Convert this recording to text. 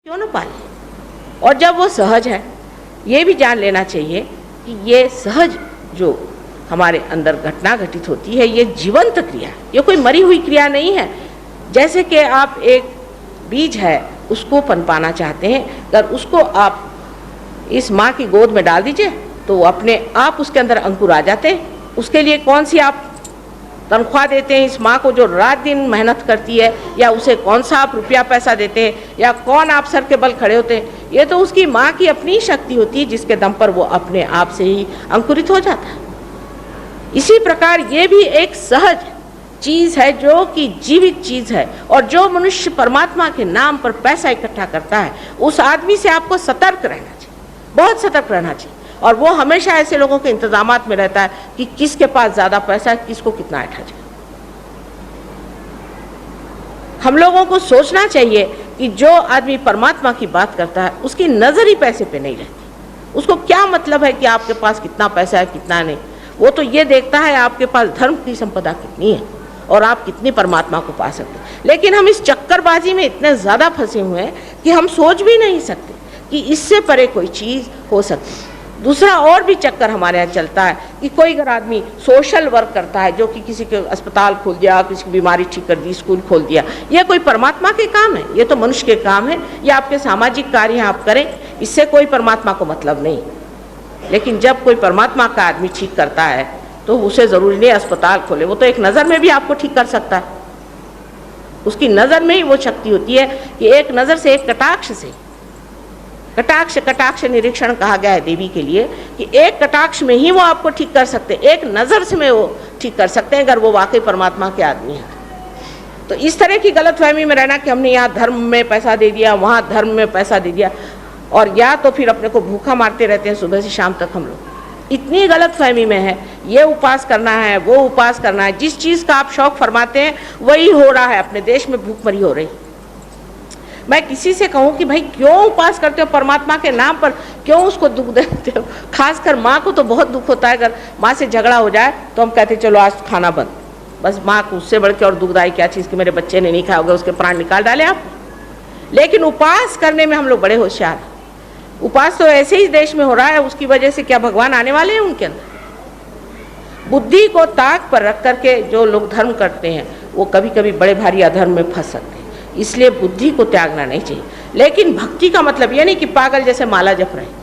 क्यों न पाले। और जब वो सहज है, ये भी जान लेना चाहिए कि ये सहज जो हमारे अंदर घटना घटित होती है, ये जीवंत क्रिया है, ये कोई मरी हुई क्रिया नहीं है। जैसे कि आप एक बीज है, उसको पनपाना चाहते हैं, अगर उसको आप इस माँ की गोद में डाल दीजिए तो अपने आप उसके अंदर अंकुर आ जाते हैं। उसके लिए कौन सी आप तनख्वाह देते हैं इस माँ को जो रात दिन मेहनत करती है, या उसे कौन सा आप रुपया पैसा देते हैं, या कौन आप सर के बल खड़े होते हैं? ये तो उसकी माँ की अपनी शक्ति होती है, जिसके दम पर वो अपने आप से ही अंकुरित हो जाता है। इसी प्रकार ये भी एक सहज चीज़ है, जो कि जीवित चीज़ है। और जो मनुष्य परमात्मा के नाम पर पैसा इकट्ठा करता है, उस आदमी से आपको सतर्क रहना चाहिए, बहुत सतर्क रहना चाहिए। और वो हमेशा ऐसे लोगों के इंतजामात में रहता है कि किसके पास ज़्यादा पैसा है, किसको कितना ऐठा जाए। हम लोगों को सोचना चाहिए कि जो आदमी परमात्मा की बात करता है, उसकी नज़र ही पैसे पे नहीं रहती। उसको क्या मतलब है कि आपके पास कितना पैसा है, कितना नहीं। वो तो ये देखता है आपके पास धर्म की संपदा कितनी है और आप कितनी परमात्मा को पा सकते हैं। लेकिन हम इस चक्करबाजी में इतने ज़्यादा फंसे हुए हैं कि हम सोच भी नहीं सकते कि इससे परे कोई चीज़ हो सकती है। दूसरा और भी चक्कर हमारे यहाँ चलता है कि कोई अगर आदमी सोशल वर्क करता है, जो कि किसी के अस्पताल खोल दिया, किसी की बीमारी ठीक कर दी, स्कूल खोल दिया, यह कोई परमात्मा के काम है? ये तो मनुष्य के काम है, या आपके सामाजिक कार्य आप करें, इससे कोई परमात्मा को मतलब नहीं। लेकिन जब कोई परमात्मा का आदमी ठीक करता है तो उसे ज़रूरी नहीं अस्पताल खोले, वो तो एक नज़र में भी आपको ठीक कर सकता है। उसकी नज़र में ही वो शक्ति होती है कि एक नज़र से, एक कटाक्ष से, कटाक्ष निरीक्षण कहा गया है देवी के लिए कि एक कटाक्ष में ही वो आपको ठीक कर सकते हैं, एक नज़र से में वो ठीक कर सकते हैं, अगर वो वाकई परमात्मा के आदमी हैं। तो इस तरह की गलतफहमी में रहना कि हमने यहाँ धर्म में पैसा दे दिया, वहाँ धर्म में पैसा दे दिया, और या तो फिर अपने को भूखा मारते रहते हैं सुबह से शाम तक। हम लोग इतनी गलतफहमी में है, ये उपास करना है, वो उपास करना है, जिस चीज़ का आप शौक फरमाते हैं वही हो रहा है। अपने देश में भूखमरी हो रही। मैं किसी से कहूँ कि भाई क्यों उपास करते हो परमात्मा के नाम पर, क्यों उसको दुख देते हो? खासकर माँ को तो बहुत दुख होता है। अगर माँ से झगड़ा हो जाए तो हम कहते चलो आज खाना बंद। बस माँ को उससे बढ़ के और दुखदायी क्या चीज़ कि मेरे बच्चे ने नहीं खाया होगा, उसके प्राण निकाल डाले आप। लेकिन उपास करने में हम लोग बड़े होशियार हैं। उपास तो ऐसे ही देश में हो रहा है, उसकी वजह से क्या भगवान आने वाले हैं उनके अंदर? बुद्धि को ताक पर रख करके जो लोग धर्म करते हैं, वो कभी कभी बड़े भारी अधर्म में फंस सकते हैं। इसलिए बुद्धि को त्यागना नहीं चाहिए। लेकिन भक्ति का मतलब ये नहीं कि पागल जैसे माला जप रहे हैं।